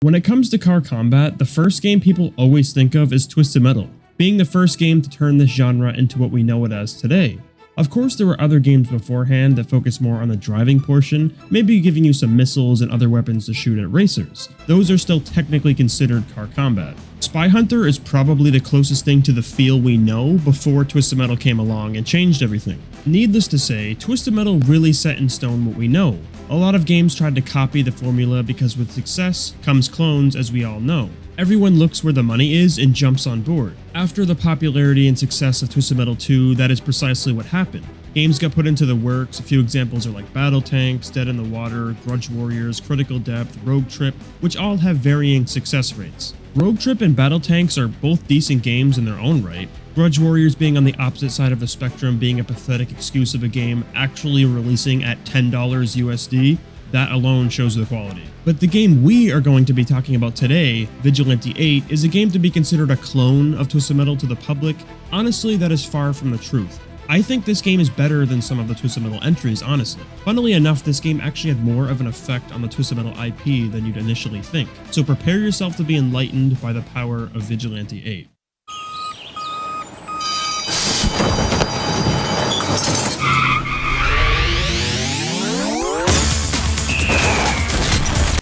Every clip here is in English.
When it comes to car combat, the first game people always think of is Twisted Metal, being the first game to turn this genre into what we know it as today. Of course, there were other games beforehand that focused more on the driving portion, maybe giving you some missiles and other weapons to shoot at racers. Those are still technically considered car combat. Spy Hunter is probably the closest thing to the feel we know before Twisted Metal came along and changed everything. Needless to say, Twisted Metal really set in stone what we know. A lot of games tried to copy the formula because with success comes clones, as we all know. Everyone looks where the money is and jumps on board. After the popularity and success of Twisted Metal 2, that is precisely what happened. Games got put into the works. A few examples are like Battle Tanks, Dead in the Water, Grudge Warriors, Critical Depth, Rogue Trip, which all have varying success rates. Rogue Trip and Battle Tanks are both decent games in their own right, Grudge Warriors being on the opposite side of the spectrum, being a pathetic excuse of a game actually releasing at $10 USD. That alone shows the quality. But the game we are going to be talking about today, Vigilante 8, is a game to be considered a clone of Twisted Metal to the public. Honestly, that is far from the truth. I think this game is better than some of the Twisted Metal entries, honestly. Funnily enough, this game actually had more of an effect on the Twisted Metal IP than you'd initially think, so prepare yourself to be enlightened by the power of Vigilante 8.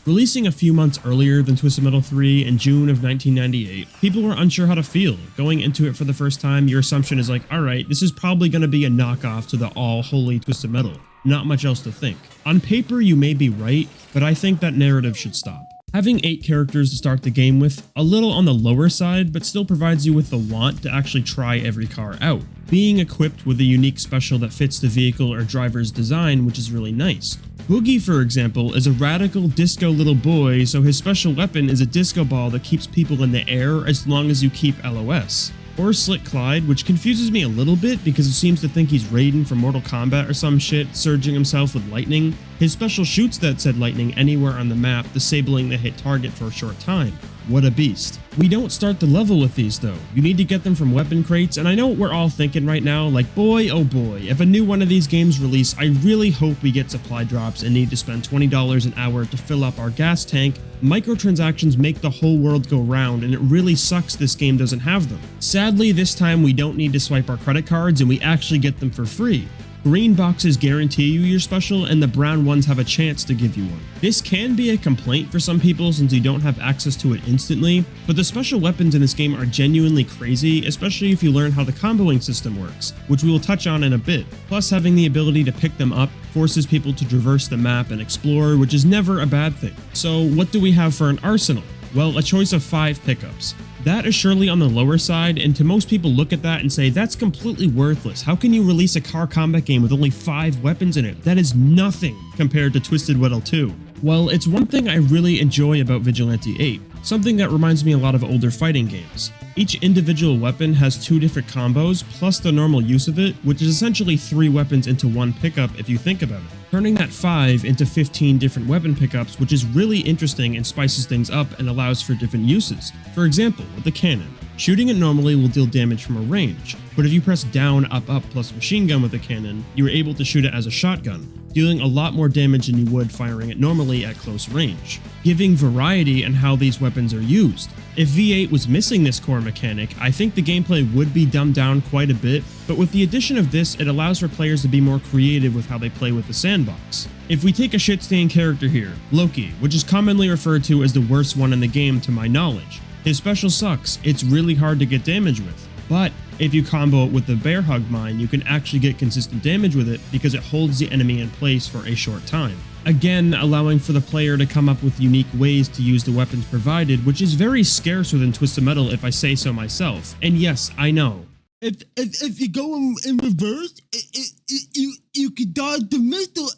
Releasing a few months earlier than Twisted Metal 3 in June of 1998, people were unsure how to feel. Going into it for the first time, your assumption is like, alright, this is probably going to be a knockoff to the all-holy Twisted Metal. Not much else to think. On paper, you may be right, but I think that narrative should stop. Having 8 characters to start the game with, a little on the lower side, but still provides you with the want to actually try every car out. Being equipped with a unique special that fits the vehicle or driver's design, which is really nice. Boogie, for example, is a radical disco little boy, so his special weapon is a disco ball that keeps people in the air as long as you keep LOS. Or Slick Clyde, which confuses me a little bit because it seems to think he's Raiden from Mortal Kombat or some shit, surging himself with lightning. His special shoots that said lightning anywhere on the map, disabling the hit target for a short time. What a beast. We don't start the level with these though. You need to get them from weapon crates, and I know what we're all thinking right now, like boy oh boy, if a new one of these games release, I really hope we get supply drops and need to spend $20 an hour to fill up our gas tank. Microtransactions make the whole world go round, and it really sucks this game doesn't have them. Sadly, this time we don't need to swipe our credit cards and we actually get them for free. Green boxes guarantee you your special, and the brown ones have a chance to give you one. This can be a complaint for some people since you don't have access to it instantly, but the special weapons in this game are genuinely crazy, especially if you learn how the comboing system works, which we will touch on in a bit. Plus, having the ability to pick them up forces people to traverse the map and explore, which is never a bad thing. So what do we have for an arsenal? Well, a choice of 5 pickups. That is surely on the lower side, and to most people look at that and say, that's completely worthless. How can you release a car combat game with only 5 weapons in it? That is nothing compared to Twisted Metal 2. Well, it's one thing I really enjoy about Vigilante 8, something that reminds me a lot of older fighting games. Each individual weapon has 2 different combos, plus the normal use of it, which is essentially 3 weapons into one pickup if you think about it. Turning that 5 into 15 different weapon pickups, which is really interesting and spices things up and allows for different uses. For example, with the cannon. Shooting it normally will deal damage from a range, but if you press down, up, up plus machine gun with the cannon, you are able to shoot it as a shotgun, dealing a lot more damage than you would firing it normally at close range, giving variety in how these weapons are used. If V8 was missing this core mechanic, I think the gameplay would be dumbed down quite a bit, but with the addition of this, it allows for players to be more creative with how they play with the sandbox. If we take a shit-stain character here, Loki, which is commonly referred to as the worst one in the game to my knowledge. His special sucks, it's really hard to get damage with, but if you combo it with the Bear Hug Mine, you can actually get consistent damage with it because it holds the enemy in place for a short time. Again, allowing for the player to come up with unique ways to use the weapons provided, which is very scarcer than Twisted Metal if I say so myself, and yes, I know. If you go in reverse, you could dodge the missile,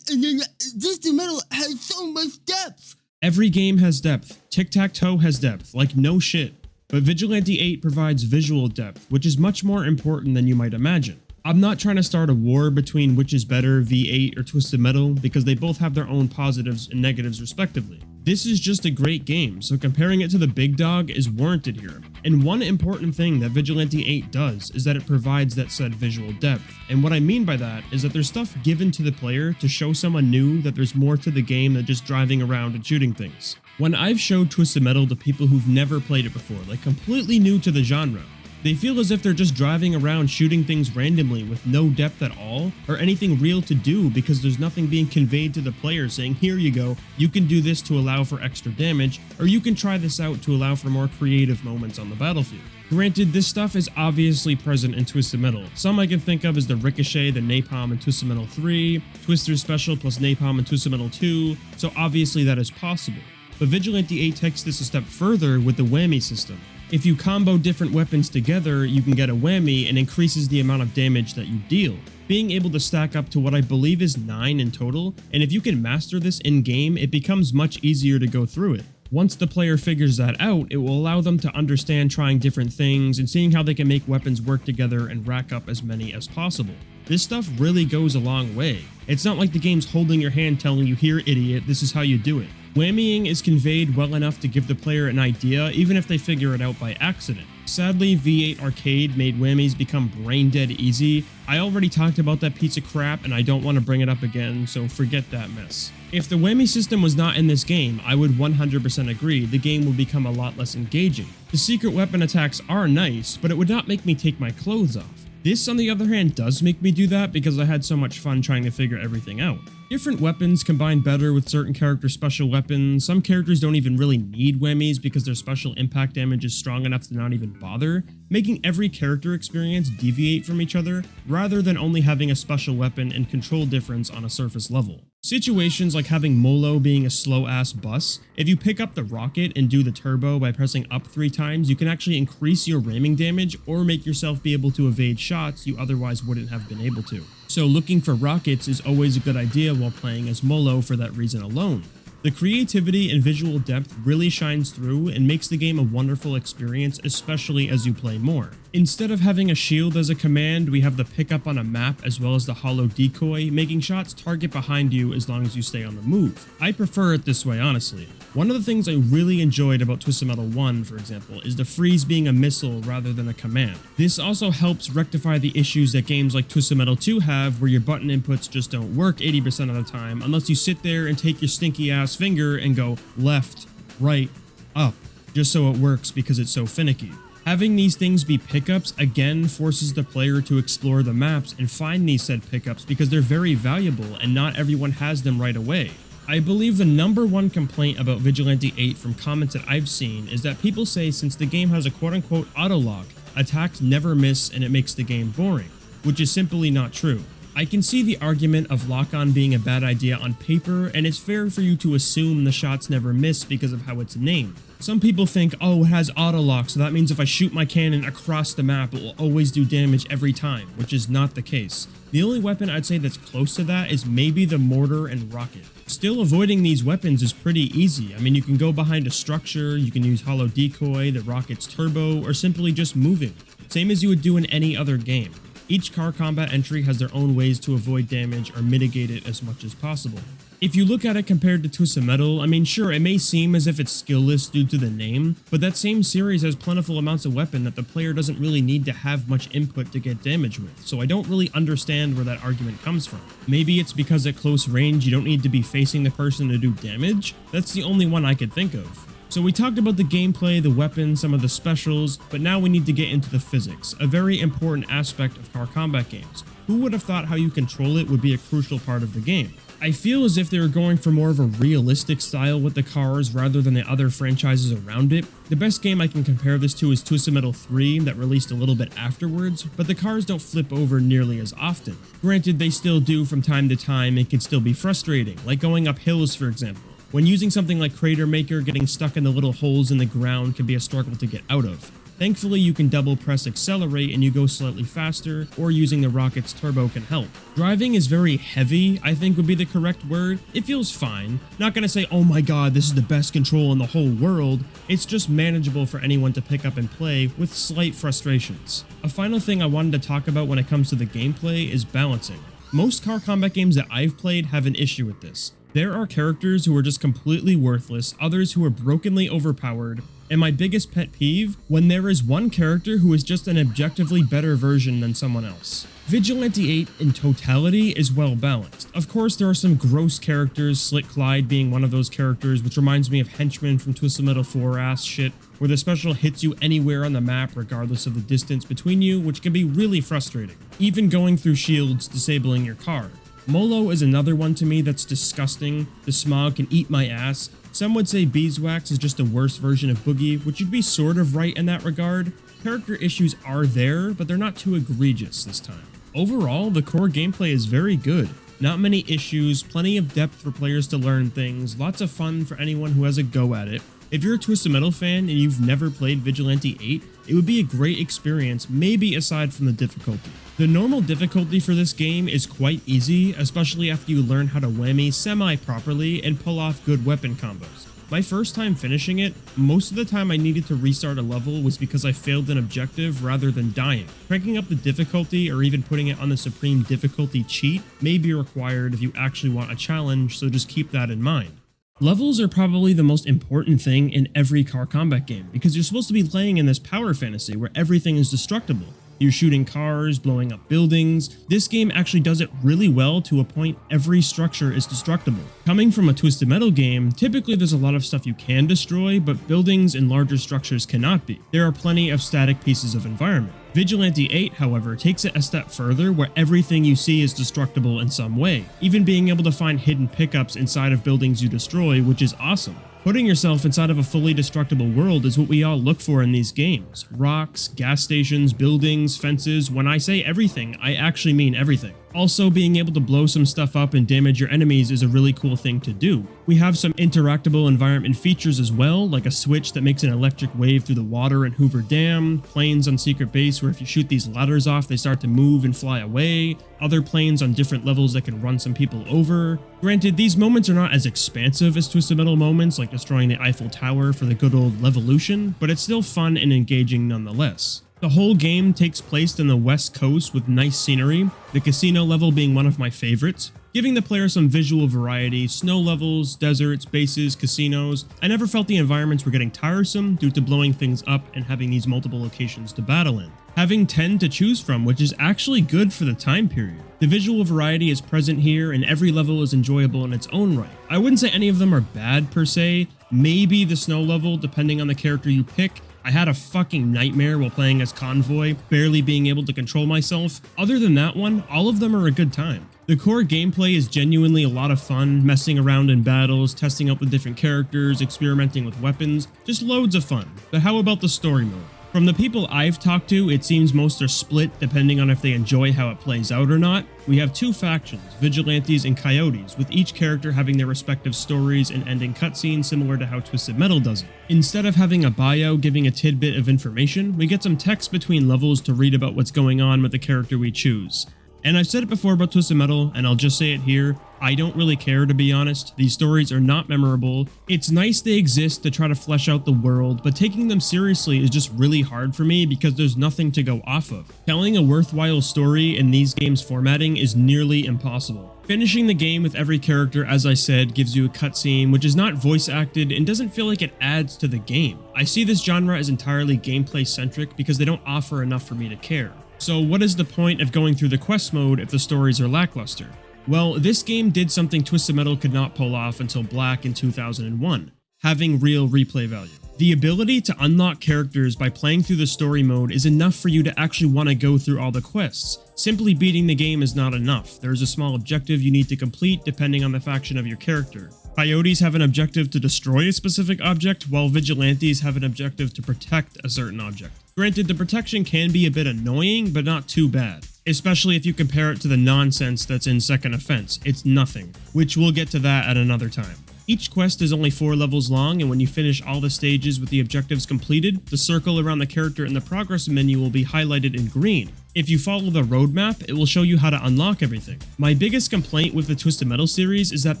and then Twisted Metal has so much depth. Every game has depth. Tic-Tac-Toe has depth, like no shit. But Vigilante 8 provides visual depth, which is much more important than you might imagine. I'm not trying to start a war between which is better, V8 or Twisted Metal, because they both have their own positives and negatives respectively. This is just a great game, so comparing it to the big dog is warranted here. And one important thing that Vigilante 8 does is that it provides that said visual depth. And what I mean by that is that there's stuff given to the player to show someone new that there's more to the game than just driving around and shooting things. When I've showed Twisted Metal to people who've never played it before, like completely new to the genre, they feel as if they're just driving around shooting things randomly with no depth at all, or anything real to do because there's nothing being conveyed to the player saying, here you go, you can do this to allow for extra damage, or you can try this out to allow for more creative moments on the battlefield. Granted, this stuff is obviously present in Twisted Metal. Some I can think of is the Ricochet, the Napalm in Twisted Metal 3, Twister's Special plus Napalm in Twisted Metal 2, so obviously that is possible. But Vigilante 8 takes this a step further with the whammy system. If you combo different weapons together, you can get a whammy and increases the amount of damage that you deal, being able to stack up to what I believe is 9 in total, and if you can master this in-game, it becomes much easier to go through it. Once the player figures that out, it will allow them to understand trying different things and seeing how they can make weapons work together and rack up as many as possible. This stuff really goes a long way. It's not like the game's holding your hand telling you, here idiot, this is how you do it. Whammying is conveyed well enough to give the player an idea, even if they figure it out by accident. Sadly, V8 Arcade made whammies become brain dead easy. I already talked about that piece of crap and I don't want to bring it up again, so forget that mess. If the whammy system was not in this game, I would 100% agree the game would become a lot less engaging. The secret weapon attacks are nice, but it would not make me take my clothes off. This, on the other hand, does make me do that because I had so much fun trying to figure everything out. Different weapons combine better with certain characters' special weapons. Some characters don't even really need whammies because their special impact damage is strong enough to not even bother, making every character experience deviate from each other, rather than only having a special weapon and control difference on a surface level. Situations like having Molo being a slow-ass bus, if you pick up the rocket and do the turbo by pressing up 3 times, you can actually increase your ramming damage or make yourself be able to evade shots you otherwise wouldn't have been able to. So looking for rockets is always a good idea while playing as Molo for that reason alone. The creativity and visual depth really shines through and makes the game a wonderful experience, especially as you play more. Instead of having a shield as a command, we have the pickup on a map as well as the hollow decoy, making shots target behind you as long as you stay on the move. I prefer it this way, honestly. One of the things I really enjoyed about Twisted Metal 1, for example, is the freeze being a missile rather than a command. This also helps rectify the issues that games like Twisted Metal 2 have, where your button inputs just don't work 80% of the time unless you sit there and take your stinky ass finger and go left, right, up, just so it works because it's so finicky. Having these things be pickups again forces the player to explore the maps and find these said pickups because they're very valuable and not everyone has them right away. I believe the #1 complaint about Vigilante 8 from comments that I've seen is that people say since the game has a quote-unquote auto-lock, attacks never miss and it makes the game boring, which is simply not true. I can see the argument of lock-on being a bad idea on paper, and it's fair for you to assume the shots never miss because of how it's named. Some people think, oh, it has auto-lock, so that means if I shoot my cannon across the map, it will always do damage every time, which is not the case. The only weapon I'd say that's close to that is maybe the mortar and rocket. Still, avoiding these weapons is pretty easy. I mean, you can go behind a structure, you can use hollow decoy, the rocket's turbo, or simply just moving, same as you would do in any other game. Each car combat entry has their own ways to avoid damage or mitigate it as much as possible. If you look at it compared to Twisted Metal, I mean sure, it may seem as if it's skillless due to the name, but that same series has plentiful amounts of weapon that the player doesn't really need to have much input to get damage with, so I don't really understand where that argument comes from. Maybe it's because at close range you don't need to be facing the person to do damage? That's the only one I could think of. So we talked about the gameplay, the weapons, some of the specials, but now we need to get into the physics, a very important aspect of car combat games. Who would have thought how you control it would be a crucial part of the game? I feel as if they were going for more of a realistic style with the cars rather than the other franchises around it. The best game I can compare this to is Twisted Metal 3 that released a little bit afterwards, but the cars don't flip over nearly as often. Granted, they still do from time to time and can still be frustrating, like going up hills for example. When using something like Crater Maker, getting stuck in the little holes in the ground can be a struggle to get out of. Thankfully, you can double press accelerate and you go slightly faster, or using the rocket's turbo can help. Driving is very heavy, I think would be the correct word. It feels fine. Not gonna say, oh my god, this is the best control in the whole world. It's just manageable for anyone to pick up and play with slight frustrations. A final thing I wanted to talk about when it comes to the gameplay is balancing. Most car combat games that I've played have an issue with this. There are characters who are just completely worthless, others who are brokenly overpowered, And my biggest pet peeve, when there is one character who is just an objectively better version than someone else. Vigilante 8 in totality is well balanced. Of course, there are some gross characters, Slick Clyde being one of those characters, which reminds me of Henchman from Twisted Metal 4 ass shit, where the special hits you anywhere on the map regardless of the distance between you, which can be really frustrating. Even going through shields, disabling your car. Molo is another one to me that's disgusting. The smog can eat my ass. Some would say Beeswax is just a worse version of Boogie, which would be sort of right in that regard. Character issues are there, but they're not too egregious this time. Overall, the core gameplay is very good. Not many issues, plenty of depth for players to learn things, lots of fun for anyone who has a go at it. If you're a Twisted Metal fan and you've never played Vigilante 8, it would be a great experience, maybe aside from the difficulty. The normal difficulty for this game is quite easy, especially after you learn how to whammy semi-properly and pull off good weapon combos. My first time finishing it, most of the time I needed to restart a level was because I failed an objective rather than dying. Cranking up the difficulty or even putting it on the supreme difficulty cheat may be required if you actually want a challenge, so just keep that in mind. Levels are probably the most important thing in every car combat game because you're supposed to be playing in this power fantasy where everything is destructible. You're shooting cars, blowing up buildings. This game actually does it really well to a point every structure is destructible. Coming from a Twisted Metal game, typically there's a lot of stuff you can destroy, but buildings and larger structures cannot be. There are plenty of static pieces of environment. Vigilante 8, however, takes it a step further where everything you see is destructible in some way, even being able to find hidden pickups inside of buildings you destroy, which is awesome. Putting yourself inside of a fully destructible world is what we all look for in these games. Rocks, gas stations, buildings, fences. When I say everything, I actually mean everything. Also, being able to blow some stuff up and damage your enemies is a really cool thing to do. We have some interactable environment features as well, like a switch that makes an electric wave through the water in Hoover Dam, planes on Secret Base where if you shoot these ladders off they start to move and fly away, other planes on different levels that can run some people over. Granted, these moments are not as expansive as Twisted Metal moments like destroying the Eiffel Tower for the good old Levolution, but it's still fun and engaging nonetheless. The whole game takes place on the West Coast with nice scenery, the casino level being one of my favorites, giving the player some visual variety, snow levels, deserts, bases, casinos. I never felt the environments were getting tiresome due to blowing things up and having these multiple locations to battle in. Having 10 to choose from, which is actually good for the time period. The visual variety is present here and every level is enjoyable in its own right. I wouldn't say any of them are bad per se, maybe the snow level depending on the character you pick. I had a fucking nightmare while playing as Convoy, barely being able to control myself. Other than that one, all of them are a good time. The core gameplay is genuinely a lot of fun, messing around in battles, testing out the different characters, experimenting with weapons, just loads of fun. But how about the story mode? From the people I've talked to, it seems most are split depending on if they enjoy how it plays out or not. We have two factions, Vigilantes and Coyotes, with each character having their respective stories and ending cutscenes similar to how Twisted Metal does it. Instead of having a bio giving a tidbit of information, we get some text between levels to read about what's going on with the character we choose. And I've said it before about Twisted Metal, and I'll just say it here, I don't really care to be honest. These stories are not memorable. It's nice they exist to try to flesh out the world, but taking them seriously is just really hard for me because there's nothing to go off of. Telling a worthwhile story in these games formatting is nearly impossible. Finishing the game with every character, as I said, gives you a cutscene which is not voice acted and doesn't feel like it adds to the game. I see this genre as entirely gameplay centric because they don't offer enough for me to care. So what is the point of going through the quest mode if the stories are lackluster? Well, this game did something Twisted Metal could not pull off until Black in 2001, having real replay value. The ability to unlock characters by playing through the story mode is enough for you to actually want to go through all the quests. Simply beating the game is not enough. There is a small objective you need to complete depending on the faction of your character. Coyotes have an objective to destroy a specific object, while Vigilantes have an objective to protect a certain object. Granted, the protection can be a bit annoying, but not too bad. Especially if you compare it to the nonsense that's in Second Offense. It's nothing, which we'll get to that at another time. Each quest is only 4 levels long, and when you finish all the stages with the objectives completed, the circle around the character in the progress menu will be highlighted in green. If you follow the roadmap, it will show you how to unlock everything. My biggest complaint with the Twisted Metal series is that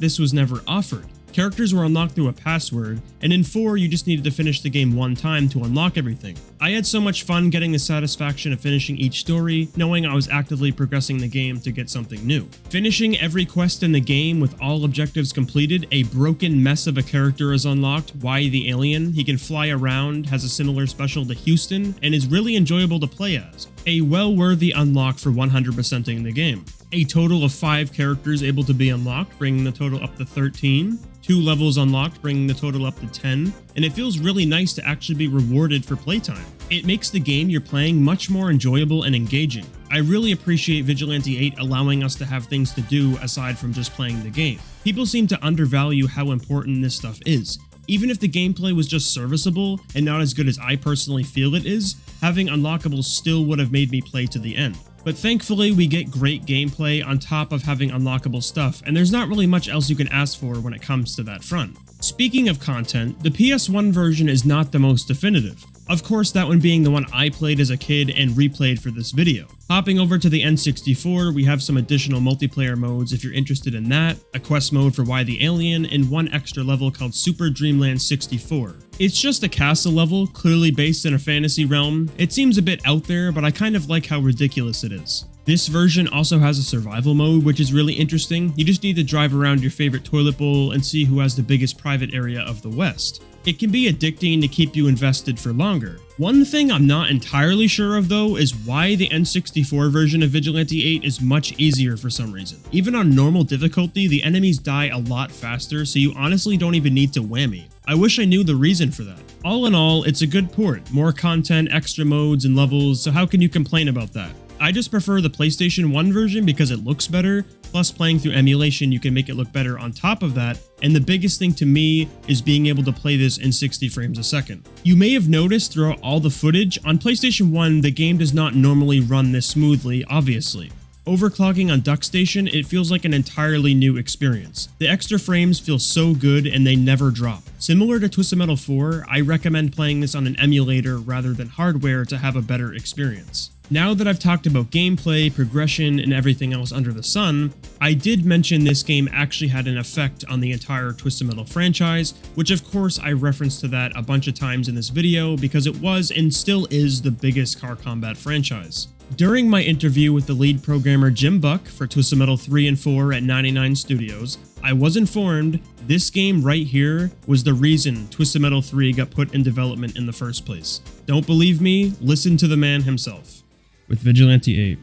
this was never offered. Characters were unlocked through a password, and in 4 you just needed to finish the game one time to unlock everything. I had so much fun getting the satisfaction of finishing each story, knowing I was actively progressing the game to get something new. Finishing every quest in the game with all objectives completed, a broken mess of a character is unlocked, Y the Alien. He can fly around, has a similar special to Houston, and is really enjoyable to play as. A well-worthy unlock for 100%ing the game. A total of 5 characters able to be unlocked, bringing the total up to 13. 2 levels unlocked, bringing the total up to 10, and it feels really nice to actually be rewarded for playtime. It makes the game you're playing much more enjoyable and engaging. I really appreciate Vigilante 8 allowing us to have things to do aside from just playing the game. People seem to undervalue how important this stuff is. Even if the gameplay was just serviceable and not as good as I personally feel it is, having unlockables still would have made me play to the end. But thankfully, we get great gameplay on top of having unlockable stuff, and there's not really much else you can ask for when it comes to that front. Speaking of content, the PS1 version is not the most definitive. Of course, that one being the one I played as a kid and replayed for this video. Hopping over to the N64, we have some additional multiplayer modes if you're interested in that, a quest mode for Y the Alien, and one extra level called Super Dreamland 64. It's just a castle level, clearly based in a fantasy realm. It seems a bit out there, but I kind of like how ridiculous it is. This version also has a survival mode, which is really interesting. You just need to drive around your favorite toilet bowl and see who has the biggest private area of the West. It can be addicting to keep you invested for longer. One thing I'm not entirely sure of though is why the N64 version of Vigilante 8 is much easier for some reason. Even on normal difficulty, the enemies die a lot faster, so you honestly don't even need to whammy. I wish I knew the reason for that. All in all, it's a good port. More content, extra modes, and levels, so how can you complain about that? I just prefer the PlayStation 1 version because it looks better, plus playing through emulation you can make it look better on top of that, and the biggest thing to me is being able to play this in 60 frames a second. You may have noticed throughout all the footage, on PlayStation 1 the game does not normally run this smoothly, obviously. Overclocking on DuckStation, it feels like an entirely new experience. The extra frames feel so good and they never drop. Similar to Twisted Metal 4, I recommend playing this on an emulator rather than hardware to have a better experience. Now that I've talked about gameplay, progression, and everything else under the sun, I did mention this game actually had an effect on the entire Twisted Metal franchise, which of course I referenced to that a bunch of times in this video because it was and still is the biggest car combat franchise. During my interview with the lead programmer Jim Buck for Twisted Metal 3 and 4 at 99 Studios, I was informed this game right here was the reason Twisted Metal 3 got put in development in the first place. Don't believe me? Listen to the man himself. With Vigilante 8.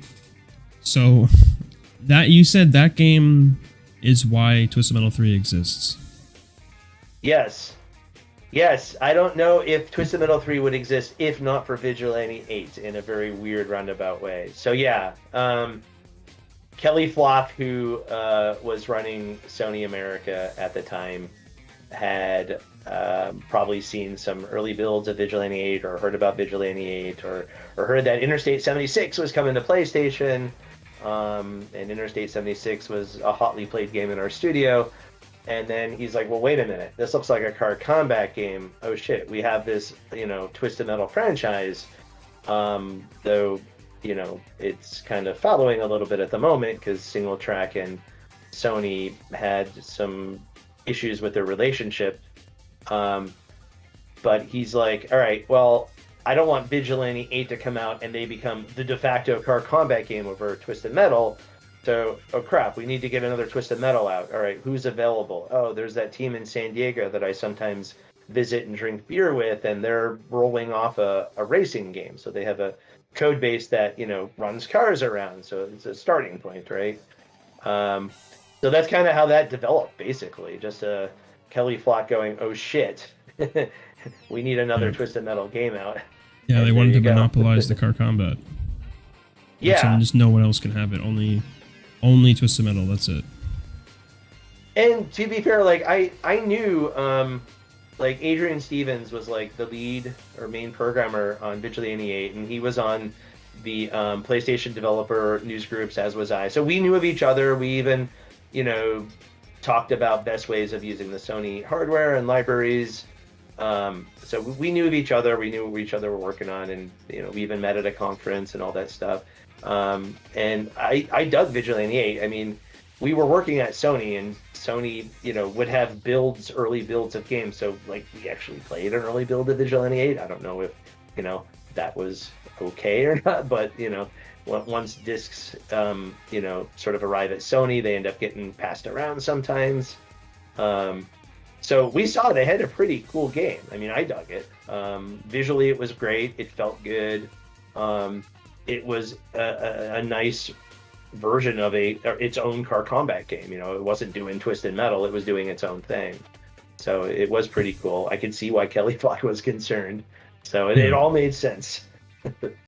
So, that you said that game is why Twisted Metal 3 exists. Yes. Yes, I don't know if Twisted Metal 3 would exist if not for Vigilante 8 in a very weird roundabout way. So yeah, Kelly Flock, who was running Sony America at the time, had probably seen some early builds of Vigilante 8 or heard about Vigilante 8 or heard that Interstate 76 was coming to PlayStation, and Interstate 76 was a hotly played game in our studio. And then he's like, well, wait a minute, this looks like a car combat game. Oh shit, we have this, Twisted Metal franchise, though, it's kind of following a little bit at the moment because Single Track and Sony had some issues with their relationship. But he's like, all right, well, I don't want Vigilante 8 to come out and they become the de facto car combat game over Twisted Metal. So, oh crap, we need to get another Twisted Metal out. All right, who's available? Oh, there's that team in San Diego that I sometimes visit and drink beer with, and they're rolling off a racing game. So they have a code base that, runs cars around. So it's a starting point, right? So that's kind of how that developed, basically. Just Kelly Flock going, oh shit, we need another Twisted Metal game out. Yeah, they wanted to monopolize the car combat. Yeah. So just no one else can have it. Only Twisted Metal, that's it. And to be fair, like I knew like Adrian Stevens was like the lead or main programmer on Vigilante 8, and he was on the PlayStation developer news groups, as was I. So we knew of each other. We even, talked about best ways of using the Sony hardware and libraries. So we knew of each other. We knew what each other were working on, and we even met at a conference and all that stuff. And I dug Vigilante 8. I mean, we were working at Sony, and Sony, would have early builds of games. So like we actually played an early build of Vigilante 8. I don't know if, that was okay or not, but once discs, sort of arrive at Sony, they end up getting passed around sometimes. So we saw they had a pretty cool game. I mean, I dug it. Visually, it was great. It felt good. It was a nice version of its own car combat game. It wasn't doing Twisted Metal. It was doing its own thing. So it was pretty cool. I could see why Kelly Flock was concerned. So it all made sense.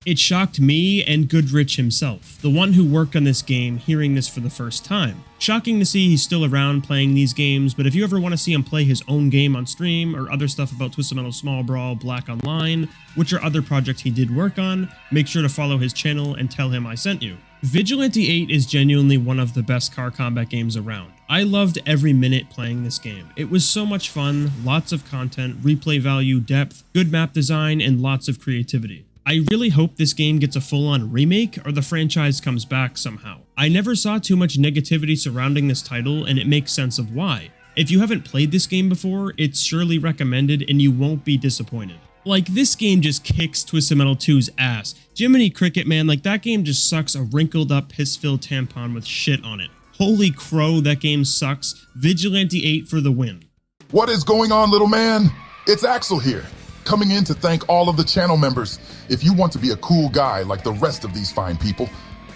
It shocked me and Goodrich himself, the one who worked on this game, hearing this for the first time. Shocking to see he's still around playing these games, but if you ever want to see him play his own game on stream or other stuff about Twisted Metal Small Brawl Black Online, which are other projects he did work on, make sure to follow his channel and tell him I sent you. Vigilante 8 is genuinely one of the best car combat games around. I loved every minute playing this game. It was so much fun, lots of content, replay value, depth, good map design, and lots of creativity. I really hope this game gets a full-on remake or the franchise comes back somehow. I never saw too much negativity surrounding this title, and it makes sense of why. If you haven't played this game before, it's surely recommended and you won't be disappointed. Like, this game just kicks Twisted Metal 2's ass. Jiminy Cricket, man, like that game just sucks a wrinkled up piss-filled tampon with shit on it. Holy crow, that game sucks. Vigilante 8 for the win. What is going on, little man? It's Axel here, coming in to thank all of the channel members. If you want to be a cool guy like the rest of these fine people,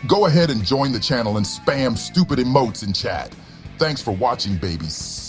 go ahead and join the channel and spam stupid emotes in chat. Thanks for watching, babies.